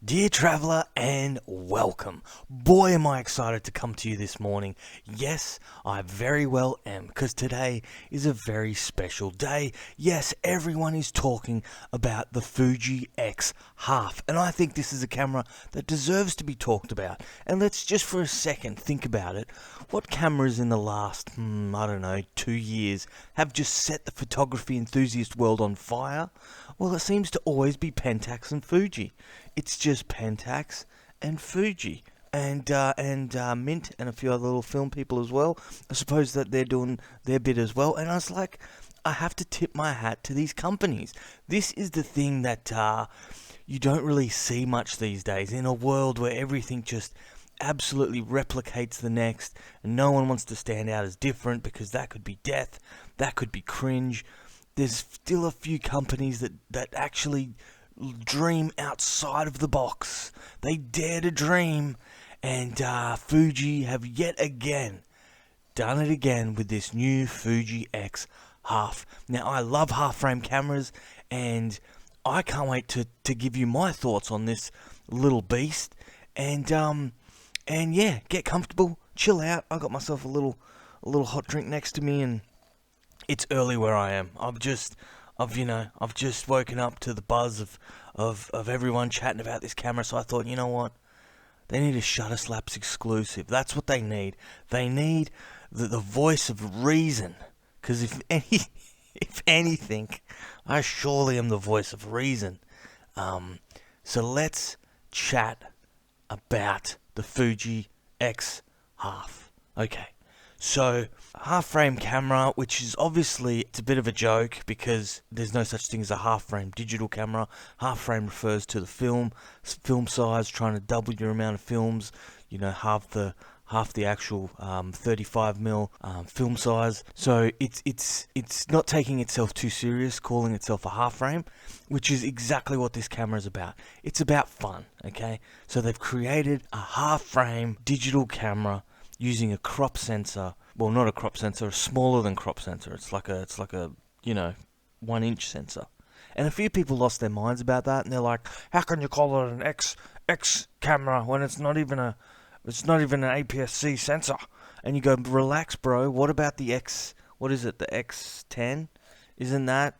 Dear traveller, and welcome. Boy, am I excited to come to you this morning. Yes, I very well am, because today is a very special day. Yes, everyone is talking about the Fuji X half, and I think this is a camera that deserves to be talked about. And let's just for a second think about it. What cameras in the last, 2 years have just set the photography enthusiast world on fire? Well, it seems to always be Pentax and Fuji. It's just Pentax and Fuji and Mint and a few other little film people as well. I suppose that they're doing their bit as well. And I was like, I have to tip my hat to these companies. This is the thing that you don't really see much these days in a world where everything just absolutely replicates the next, and no one wants to stand out as different because that could be death, that could be cringe. There's still a few companies that actually dream outside of the box. They dare to dream, and Fuji have yet again done it again with this new Fuji X half. Now, I love half-frame cameras, and I can't wait to give you my thoughts on this little beast. And yeah, get comfortable, chill out. I got myself a little hot drink next to me, and it's early where I am. I've just woken up to the buzz of everyone chatting about this camera, so I thought, you know what? They need a Shutter Slaps exclusive. That's what they need. They need the voice of reason. Because if anything, I surely am the voice of reason. So let's chat about the Fuji X half. Okay. So, half-frame camera, which is obviously, it's a bit of a joke because there's no such thing as a half-frame digital camera. Half-frame refers to the film size, trying to double your amount of films, half the actual 35mm film size. So it's not taking itself too serious, calling itself a half-frame, which is exactly what this camera is about. It's about fun, okay? So they've created a half-frame digital camera using a crop sensor. Well, not a crop sensor, a smaller than crop sensor. It's like a 1-inch sensor. And a few people lost their minds about that, and they're like, how can you call it an X camera when it's not even an APS-C sensor? And you go, relax, bro. What about the X? What is it? The X10? Isn't that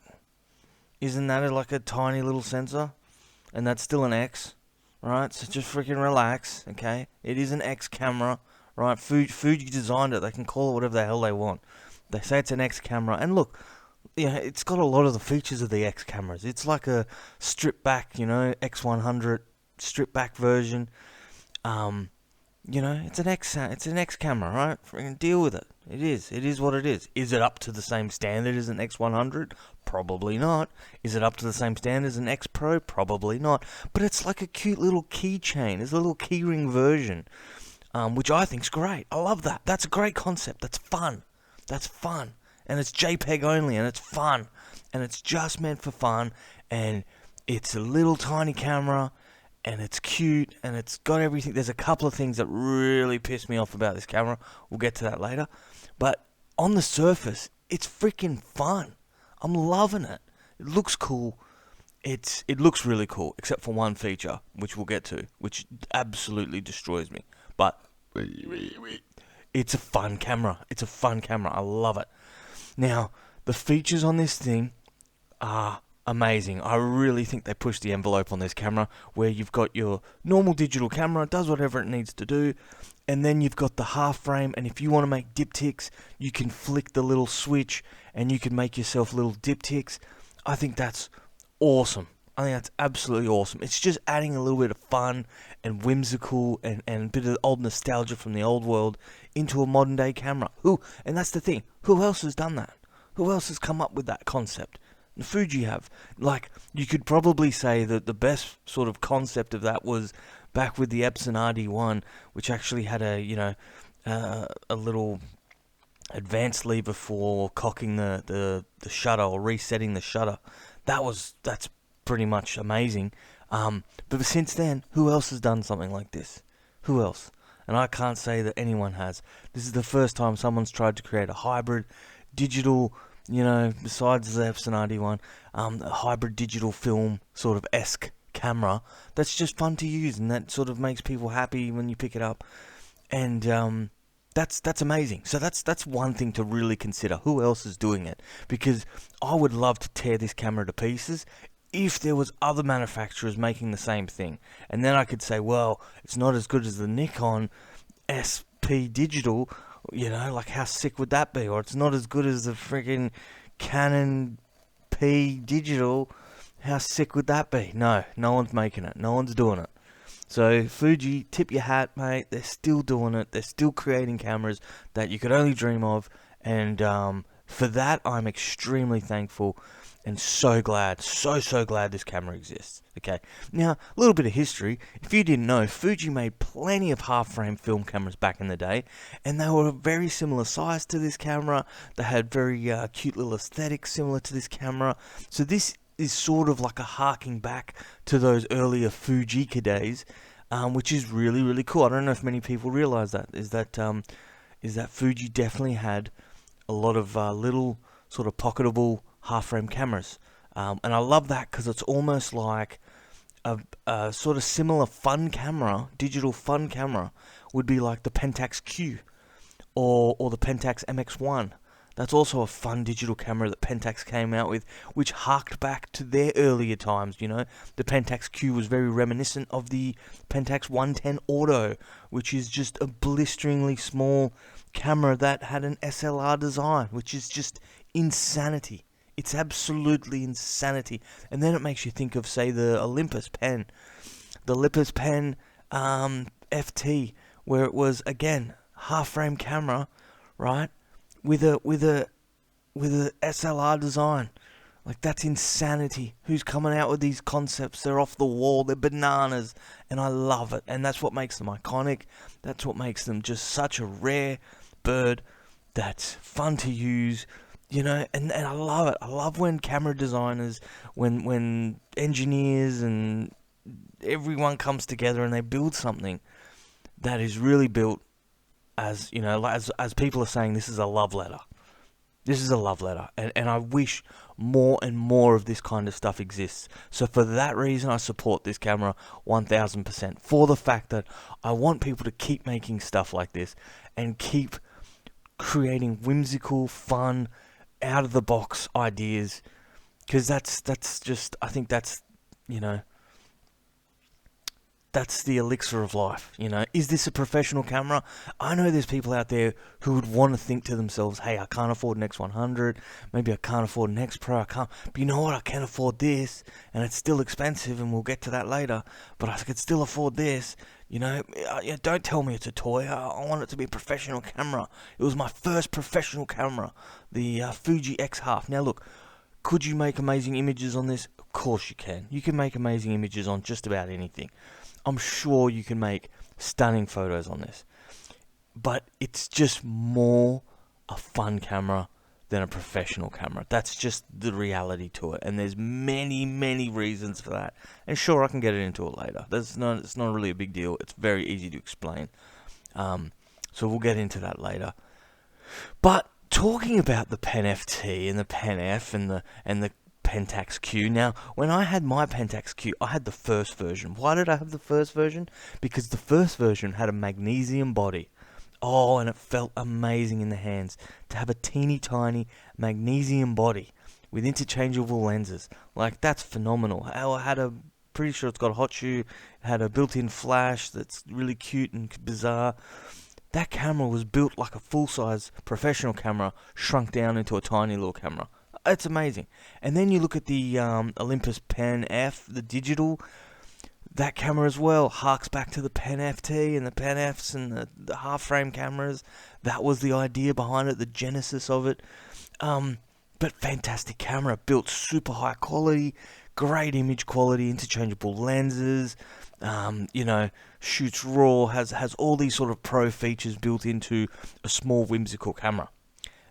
like a tiny little sensor? And that's still an X, right? So just freaking relax, okay? It is an X camera. Right, Fuji designed it. They can call it whatever the hell they want. They say it's an X camera, and look, it's got a lot of the features of the X cameras. It's like a stripped back, X100 stripped back version. It's an X camera, right? Freaking deal with it. It is what it is. Is it up to the same standard as an X100? Probably not. Is it up to the same standard as an X Pro? Probably not. But it's like a cute little keychain. It's a little keyring version. Which I think's great. I love that. That's a great concept. That's fun. And it's JPEG only, and it's fun. And it's just meant for fun. And it's a little tiny camera, and it's cute, and it's got everything. There's a couple of things that really piss me off about this camera. We'll get to that later. But on the surface, it's freaking fun. I'm loving it. It looks cool. It looks really cool, except for one feature, which we'll get to, which absolutely destroys me. But it's a fun camera. I love it. Now, the features on this thing are amazing. I really think they pushed the envelope on this camera, where you've got your normal digital camera, it does whatever it needs to do, and then you've got the half frame, and if you want to make diptychs, you can flick the little switch, and you can make yourself little diptychs. I think that's awesome. I think that's absolutely awesome. It's just adding a little bit of fun and whimsical and a bit of old nostalgia from the old world into a modern day camera. And that's the thing. Who else has done that? Who else has come up with that concept? Fuji have. Like, you could probably say that the best sort of concept of that was back with the Epson RD1, which actually had a little advanced lever for cocking the shutter or resetting the shutter. That's pretty much amazing. But since then, who else has done something like this? Who else? And I can't say that anyone has. This is the first time someone's tried to create a hybrid digital, besides the Epson RD1, a hybrid digital film sort of esque camera that's just fun to use and that sort of makes people happy when you pick it up. And that's amazing. So that's one thing to really consider. Who else is doing it? Because I would love to tear this camera to pieces if there was other manufacturers making the same thing. And then I could say, well, it's not as good as the Nikon SP digital, like how sick would that be? Or it's not as good as the freaking Canon P digital, how sick would that be? No one's making it. No one's doing it. So Fuji, tip your hat, mate. They're still doing it. They're still creating cameras that you could only dream of. And for that, I'm extremely thankful and so glad, so glad this camera exists. Okay, now a little bit of history. If you didn't know, Fuji made plenty of half-frame film cameras back in the day, and they were a very similar size to this camera. They had very cute little aesthetics similar to this camera. So this is sort of like a harking back to those earlier Fujica days, which is really cool. I don't know if many people realize that. Is that Fuji definitely had a lot of little sort of pocketable half-frame cameras, and I love that because it's almost like a sort of similar fun camera, digital fun camera, would be like the Pentax Q or the Pentax MX1. That's also a fun digital camera that Pentax came out with, which harked back to their earlier times. The Pentax Q was very reminiscent of the Pentax 110 Auto, which is just a blisteringly small camera that had an SLR design, which is just insanity. It's absolutely insanity. And then it makes you think of, say, the Olympus pen. The Olympus pen FT, where it was, again, half-frame camera, right? With a SLR design. Like, that's insanity. Who's coming out with these concepts? They're off the wall. They're bananas. And I love it. And that's what makes them iconic. That's what makes them just such a rare bird that's fun to use. And I love it. I love when camera designers, when engineers and everyone comes together and they build something that is really built as people are saying, this is a love letter. This is a love letter. And I wish more and more of this kind of stuff exists. So for that reason, I support this camera 1000%. For the fact that I want people to keep making stuff like this and keep creating whimsical, fun, out of the box ideas, because that's just, I think that's that's the elixir of life. Is this a professional camera? I know there's people out there who would want to think to themselves, hey, I can't afford an X100, maybe I can't afford an X Pro, but you know what, I can afford this, and it's still expensive, and we'll get to that later, but I could still afford this. Don't tell me it's a toy. I want it to be a professional camera. It was my first professional camera, the Fuji X half. Now look, could you make amazing images on this? Of course you can. You can make amazing images on just about anything. I'm sure you can make stunning photos on this. But it's just more a fun camera than a professional camera. That's just the reality to it. And there's many reasons for that. And sure, I can get into it later. It's not really a big deal. It's very easy to explain. So we'll get into that later. But talking about the Pen FT and the Pen F and the Pentax Q. Now, when I had my Pentax Q, I had the first version. Why did I have the first version? Because the first version had a magnesium body. Oh, and it felt amazing in the hands to have a teeny tiny magnesium body with interchangeable lenses. Like, that's phenomenal. I had pretty sure it's got a hot shoe, it had a built-in flash that's really cute and bizarre. That camera was built like a full-size professional camera, shrunk down into a tiny little camera. It's amazing. And then you look at the Olympus Pen F, the digital. That camera as well harks back to the Pen FT and the Pen Fs and the half-frame cameras. That was the idea behind it, the genesis of it. But fantastic camera, built super high quality, great image quality, interchangeable lenses. Shoots raw, has all these sort of pro features built into a small whimsical camera.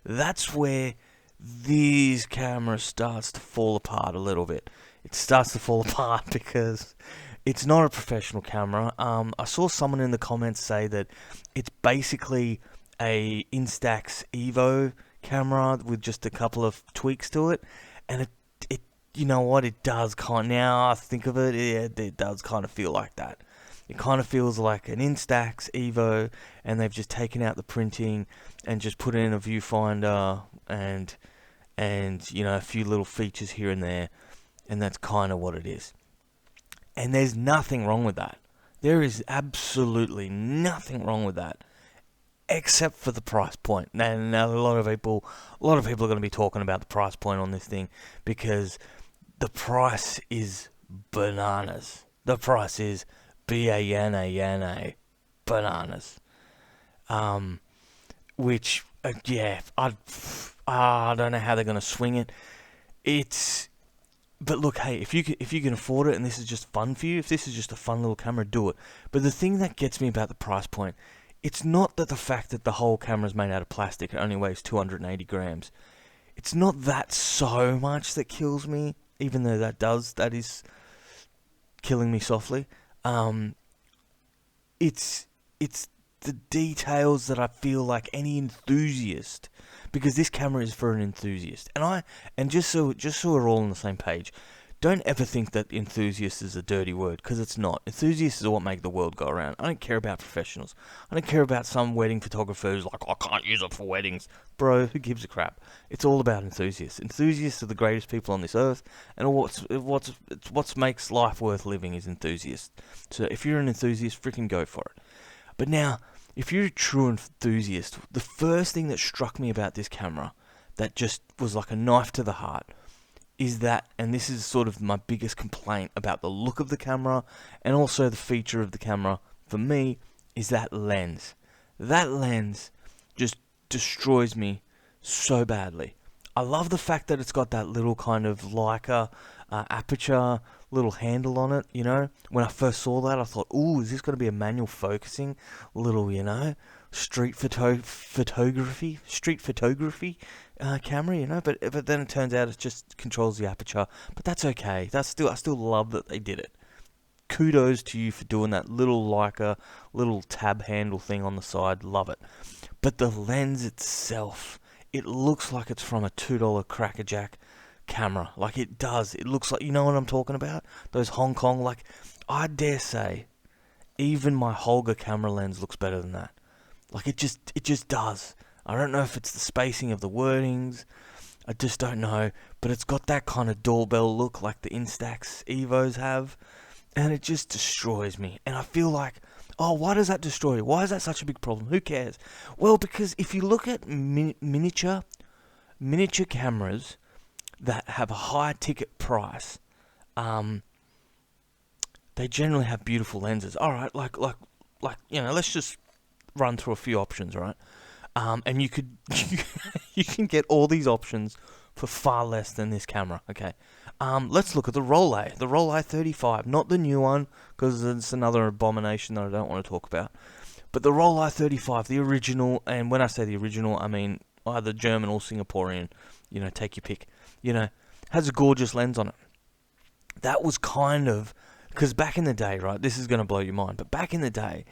That's where these cameras starts to fall apart a little bit. It starts to fall apart because it's not a professional camera. I saw someone in the comments say that it's basically a Instax Evo camera with just a couple of tweaks to it, and you know what, it does now I think of it, it does kind of feel like that. It kind of feels like an Instax Evo, and they've just taken out the printing and just put in a viewfinder and a few little features here and there, and that's kind of what it is. And there's nothing wrong with that. There is absolutely nothing wrong with that, except for the price point. Now a lot of people are going to be talking about the price point on this thing, because the price is bananas. The price is bananas. Which I don't know how they're going to swing it. But look, hey, if you can afford it and this is just fun for you, if this is just a fun little camera, do it. But the thing that gets me about the price point, it's not that the fact that the whole camera is made out of plastic, it only weighs 280 grams. It's not that so much that kills me, even though that is killing me softly. It's the details that I feel like any enthusiast, because this camera is for an enthusiast, and just so we're all on the same page, don't ever think that enthusiast is a dirty word, because it's not. Enthusiasts are what make the world go around. I don't care about professionals. I don't care about some wedding photographer who's like, I can't use it for weddings. Bro, who gives a crap? It's all about enthusiasts. Enthusiasts are the greatest people on this earth, and what makes life worth living is enthusiasts. So if you're an enthusiast, freaking go for it. But now, if you're a true enthusiast, the first thing that struck me about this camera that just was like a knife to the heart is that, and this is sort of my biggest complaint about the look of the camera and also the feature of the camera for me, is that lens. That lens just destroys me so badly. I love the fact that it's got that little kind of Leica aperture little handle on it, When I first saw that, I thought, ooh, is this going to be a manual focusing little, street photography camera, but then it turns out it just controls the aperture. But that's okay. I still love that they did it. Kudos to you for doing that little Leica little tab handle thing on the side. Love it. But the lens itself, it looks like it's from a $2 Cracker Jack camera. Like it does. It looks like, you know what I'm talking about? Those Hong Kong, like, I dare say, even my Holga camera lens looks better than that. Like it just does. I don't know if it's the spacing of the wordings. I just don't know. But it's got that kind of doorbell look like the Instax Evos have. And it just destroys me. And I feel like, oh, why does that destroy you? Why is that such a big problem? Who cares? Well, because if you look at miniature cameras that have a high ticket price, they generally have beautiful lenses. All right, like let's just run through a few options, right? And you can get all these options for far less than this camera. Okay. Let's look at the Rollei 35, not the new one, because it's another abomination that I don't want to talk about. But the Rollei 35, the original, and when I say the original, I mean either German or Singaporean. Take your pick. Has a gorgeous lens on it. That was kind of, because back in the day, right, this is going to blow your mind, but back in the day,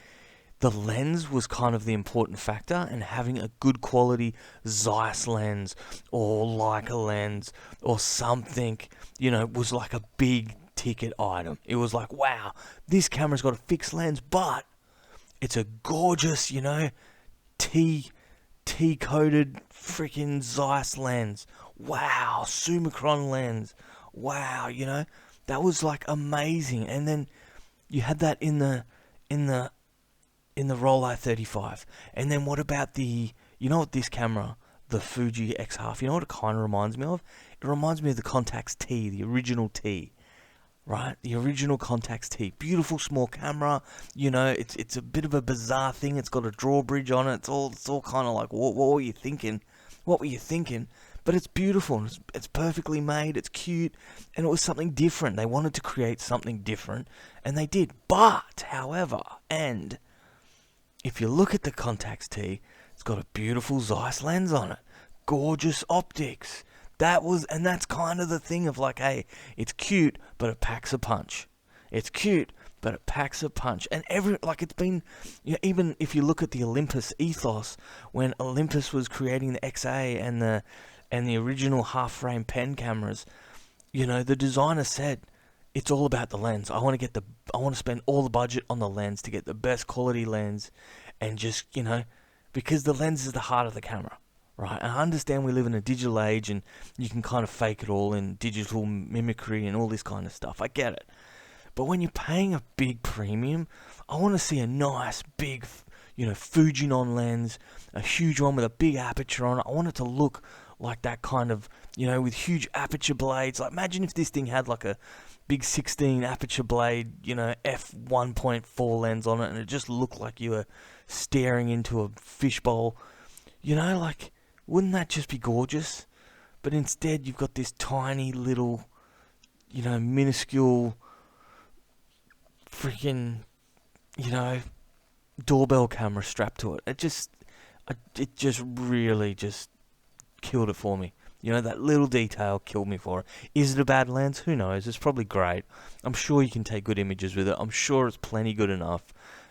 the lens was kind of the important factor, and having a good quality Zeiss lens or Leica lens or something, was like a big ticket item. It was like, wow, this camera's got a fixed lens, but it's a gorgeous, T-coated freaking Zeiss lens. Wow, Summicron lens. Wow, that was like amazing. And then you had that in the Rollei 35. And then what about what this camera, the Fuji X half, what it kind of reminds me of? It reminds me of the Contax T, the original T, right? The original Contax T. Beautiful small camera, it's a bit of a bizarre thing. It's got a drawbridge on it. It's all kind of like, what were you thinking? What were you thinking? But it's beautiful. It's perfectly made. It's cute. And it was something different. They wanted to create something different. And they did. But, however, if you look at the Contax T, it's got a beautiful Zeiss lens on it. Gorgeous optics. And that's kind of the thing of like, hey, it's cute, but it packs a punch. It's cute, but it packs a punch. And it's been, even if you look at the Olympus ethos, when Olympus was creating the XA and the original half-frame pen cameras, you know, the designer said it's all about the lens. I want to spend all the budget on the lens to get the best quality lens, and just, you know, because the lens is the heart of the camera, right? And I understand we live in a digital age and you can kind of fake it all in digital mimicry and all this kind of stuff. I get it. But when you're paying a big premium, I want to see a nice big, you know, Fuji lens, a huge one with a big aperture on it. I want it to look like that kind of, you know, with huge aperture blades. Like, imagine if this thing had like a big 16 aperture blade, you know, f1.4 lens on it, and it just looked like you were staring into a fishbowl. You know, like, wouldn't that just be gorgeous? But instead, you've got this tiny little, you know, minuscule freaking, you know, doorbell camera strapped to it. It just really just killed it for me. You know, that little detail killed me for it. Is it a bad lens? Who knows? It's probably great. I'm sure you can take good images with it. I'm sure it's plenty good enough.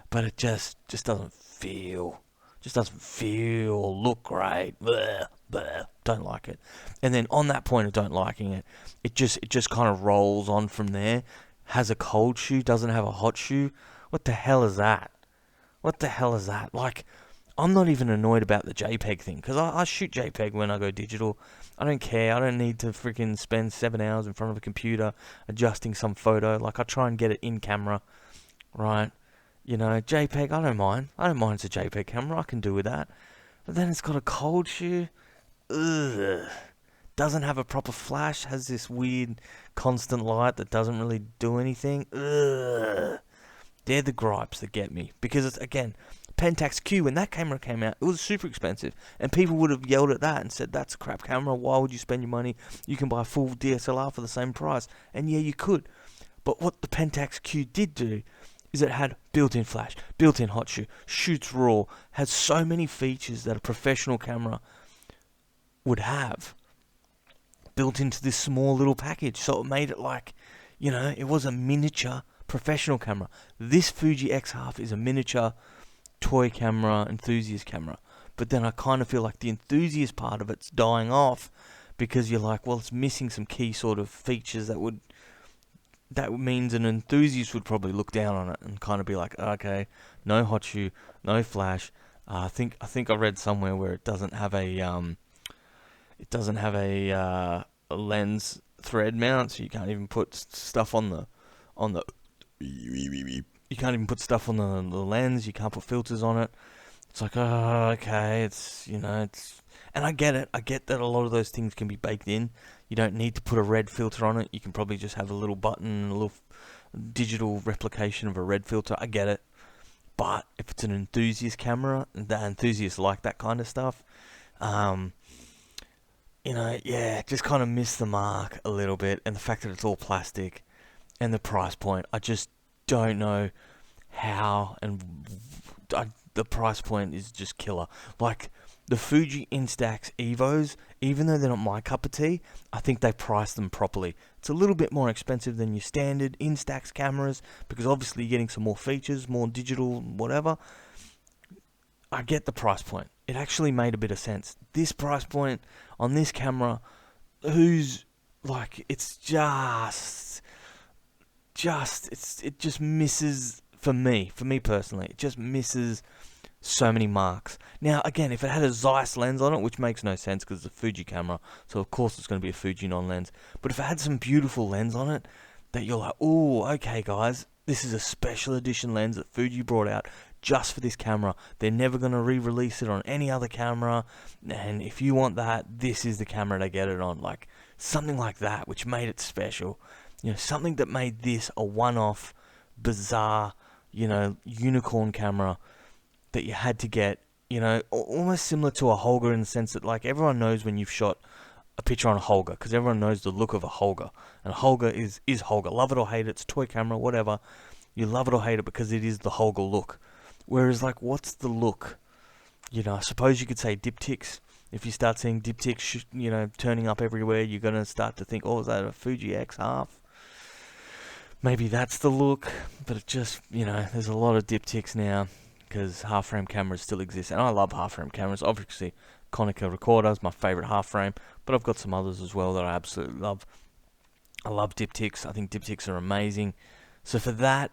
But it just doesn't feel, look great. Bleh, bleh, don't like it. And then on that point of don't liking it, it just kind of rolls on from there. Has a cold shoe, doesn't have a hot shoe. What the hell is that? Like, I'm not even annoyed about the JPEG thing, because I shoot JPEG when I go digital. I don't care. I don't need to freaking spend 7 hours in front of a computer adjusting some photo. Like, I try and get it in camera, right? You know, JPEG, I don't mind. It's a JPEG camera. I can do with that. But then it's got a cold shoe. Ugh. Doesn't have a proper flash. Has this weird constant light that doesn't really do anything. Ugh. They're the gripes that get me. Because it's, again, Pentax Q, when that camera came out, it was super expensive. And people would have yelled at that and said, that's a crap camera. Why would you spend your money? You can buy a full DSLR for the same price. And yeah, you could. But what the Pentax Q did do is it had built-in flash, built-in hot shoe, shoots raw, has so many features that a professional camera would have built into this small little package. So it made it like, you know, it was a miniature professional camera. This Fuji X half is a miniature toy camera, enthusiast camera. But then I kind of feel like the enthusiast part of it's dying off, because you're like, well, it's missing some key sort of features that means an enthusiast would probably look down on it and kind of be like, okay, no hot shoe, no flash. I think I read somewhere where it doesn't have a lens thread mount, so you can't even put stuff on the you can't even put stuff on the lens. You can't put filters on it. It's like, oh, okay, it's, you know, it's, and I get it. I get that a lot of those things can be baked in. You don't need to put a red filter on it. You can probably just have a little button, a little digital replication of a red filter. I get it. But if it's an enthusiast camera, and the enthusiasts like that kind of stuff, you know, yeah, just kind of missed the mark a little bit. And the fact that it's all plastic and the price point, I just don't know how, and the price point is just killer. Like, the Fuji Instax Evos, even though they're not my cup of tea, I think they price them properly. It's a little bit more expensive than your standard Instax cameras, because obviously you're getting some more features, more digital, whatever. I get the price point. It actually made a bit of sense. This price point on this camera, who's like, it's it just misses, for me personally, it just misses so many marks. Now, again, if it had a Zeiss lens on it, which makes no sense because it's a Fuji camera, so of course it's going to be a Fuji non-lens, but if it had some beautiful lens on it, that you're like, oh, okay guys, this is a special edition lens that Fuji brought out just for this camera. They're never going to re-release it on any other camera, and if you want that, this is the camera to get it on. Like, something like that, which made it special. You know, something that made this a one-off, bizarre, you know, unicorn camera that you had to get, you know, almost similar to a Holga in the sense that, like, everyone knows when you've shot a picture on a Holga, because everyone knows the look of a Holga. And a Holga is Holga. Love it or hate it, it's a toy camera, whatever. You love it or hate it because it is the Holga look. Whereas, like, what's the look? You know, I suppose you could say diptychs. If you start seeing diptychs, you know, turning up everywhere, you're going to start to think, oh, is that a Fuji X half? Maybe that's the look, but it just, you know, there's a lot of diptychs now, because half-frame cameras still exist, and I love half-frame cameras. Obviously, Konica Recorder is my favourite half-frame, but I've got some others as well that I absolutely love. I love diptychs. I think diptychs are amazing. So for that,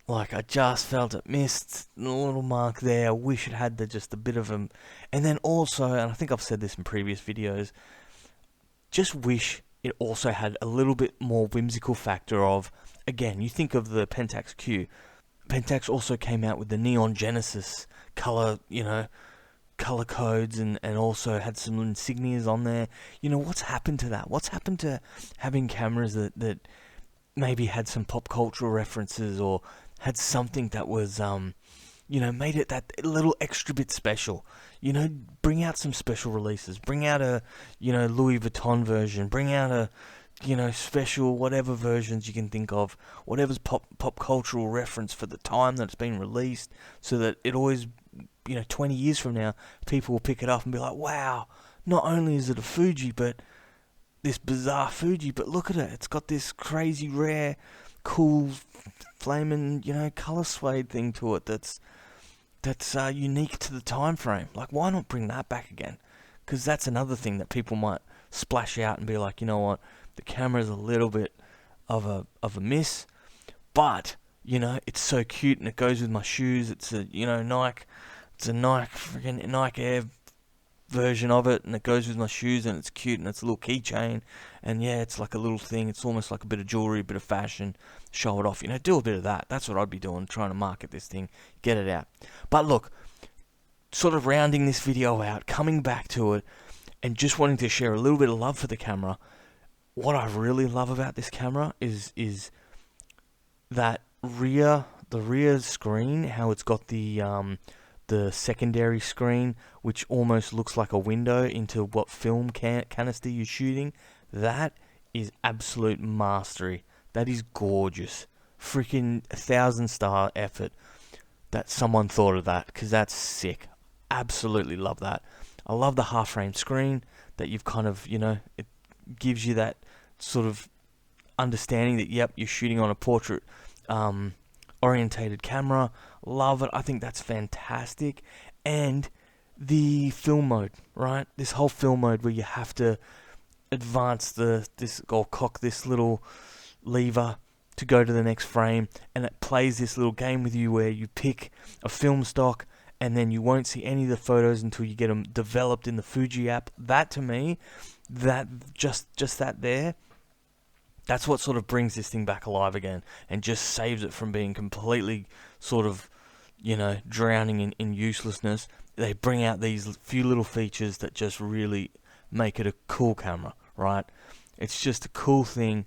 like, I just felt it missed a little mark there. I wish it had just a bit of a... And then also, and I think I've said this in previous videos, just wish it also had a little bit more whimsical factor of, again, you think of the Pentax Q. Pentax also came out with the Neon Genesis color, color codes, and also had some insignias on there. What's happened to that? What's happened to having cameras that maybe had some pop cultural references, or had something that was, made it that little extra bit special? Bring out some special releases. Bring out a, Louis Vuitton version. Bring out a, special whatever versions you can think of. Whatever's pop cultural reference for the time that it's been released, so that it always, 20 years from now, people will pick it up and be like, wow, not only is it a Fuji, but this bizarre Fuji, but look at it. It's got this crazy, rare, cool, flaming, color suede thing to it that's unique to the time frame. Like, why not bring that back again? Because that's another thing that people might splash out and be like, you know what, the camera's a little bit of a miss, but it's so cute and it goes with my shoes. It's a Nike, freaking Nike Air version of it, and it goes with my shoes, and it's cute, and it's a little keychain, and yeah, it's like a little thing. It's almost like a bit of jewelry, a bit of fashion. Show it off, do a bit of that. That's what I'd be doing, trying to market this thing, get it out. But look, sort of rounding this video out, coming back to it, and just wanting to share a little bit of love for the camera. What I really love about this camera is that the rear screen, how it's got the secondary screen, which almost looks like a window into what film canister you're shooting. That is absolute mastery. That is gorgeous. Freaking 1,000-star effort that someone thought of that, because that's sick. Absolutely love that. I love the half-frame screen that you've kind of, it gives you that sort of understanding that, yep, you're shooting on a portrait orientated camera. Love it. I think that's fantastic. And the film mode, right? This whole film mode where you have to advance cock this little lever to go to the next frame, and it plays this little game with you where you pick a film stock, and then you won't see any of the photos until you get them developed in the Fuji app. That, to me, that just that there, that's what sort of brings this thing back alive again, and just saves it from being completely sort of, drowning in uselessness. They bring out these few little features that just really make it a cool camera, right? It's just a cool thing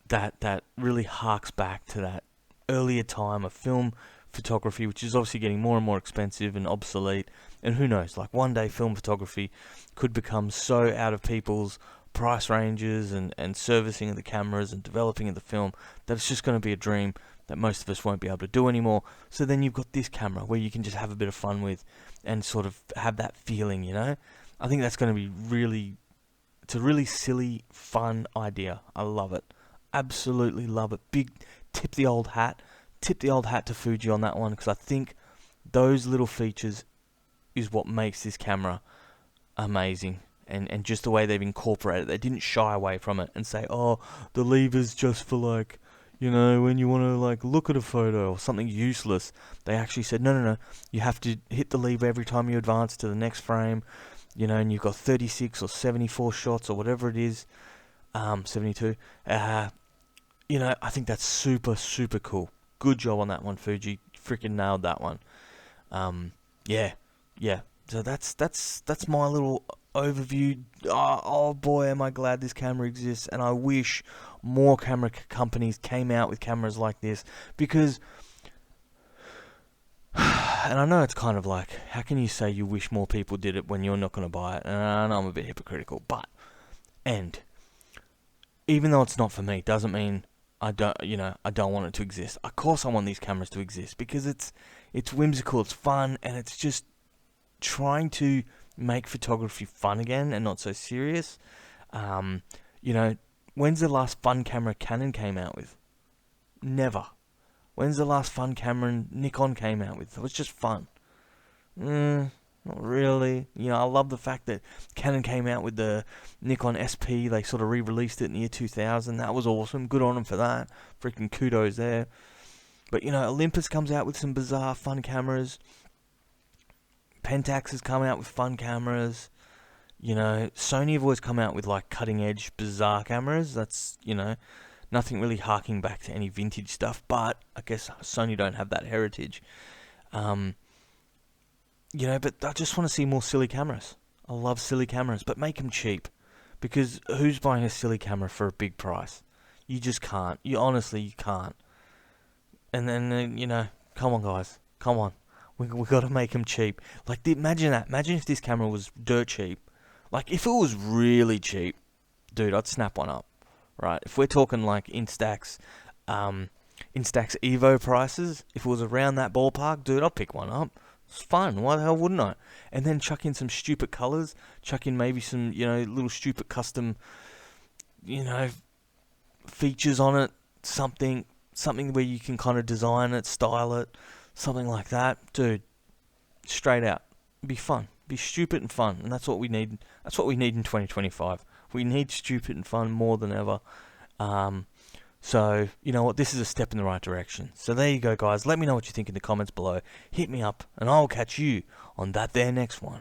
that really harks back to that earlier time of film photography, which is obviously getting more and more expensive and obsolete. And who knows, like, one day film photography could become so out of people's price ranges and servicing of the cameras and developing of the film that it's just going to be a dream that most of us won't be able to do anymore. So then you've got this camera where you can just have a bit of fun with and sort of have that feeling, I think that's going to be it's a really silly, fun idea. I love it. Absolutely love it. Big tip the old hat to Fuji on that one, because I think those little features is what makes this camera amazing. And just the way they've incorporated it. They didn't shy away from it and say, oh, the lever's just for, like, when you want to, like, look at a photo or something useless. They actually said, no, you have to hit the lever every time you advance to the next frame, and you've got 36 or 74 shots or whatever it is, 72. I think that's super, super cool. Good job on that one, Fuji. Freaking nailed that one. Yeah. So that's my little overview. Oh boy, am I glad this camera exists, and I wish more camera companies came out with cameras like this, because and I know it's kind of like, how can you say you wish more people did it when you're not going to buy it? And I know I'm a bit hypocritical, but even though it's not for me, doesn't mean I don't want it to exist. Of course I want these cameras to exist, because it's whimsical, it's fun, and it's just trying to make photography fun again and not so serious. When's the last fun camera Canon came out with? Never. When's the last fun camera Nikon came out with? It was just fun. Not really. You know, I love the fact that Canon came out with the Nikon SP. They sort of re-released it in the year 2000. That was awesome. Good on them for that. Freaking kudos there. But, you know, Olympus comes out with some bizarre, fun cameras. Pentax has come out with fun cameras. You know, Sony have always come out with, like, cutting-edge, bizarre cameras. That's, you know, nothing really harking back to any vintage stuff. But I guess Sony don't have that heritage. You know, but I just want to see more silly cameras. I love silly cameras, but make them cheap. Because who's buying a silly camera for a big price? You just can't. You can't. And then, you know, come on, guys. Come on. We got to make them cheap. Like, imagine that. Imagine if this camera was dirt cheap. Like, if it was really cheap, dude, I'd snap one up. Right? If we're talking, like, Instax Evo prices, if it was around that ballpark, dude, I'd pick one up. It's fun. Why the hell wouldn't I? And then chuck in some stupid colours. Chuck in maybe some, you know, little stupid custom, you know, features on it. Something where you can kind of design it, style it, something like that. Dude, straight out. It'd be fun. Be stupid and fun. And that's what we need. That's what we need in 2025. We need stupid and fun more than ever. So, you know what, this is a step in the right direction. So there you go, guys. Let me know what you think in the comments below. Hit me up, and I'll catch you on that there next one.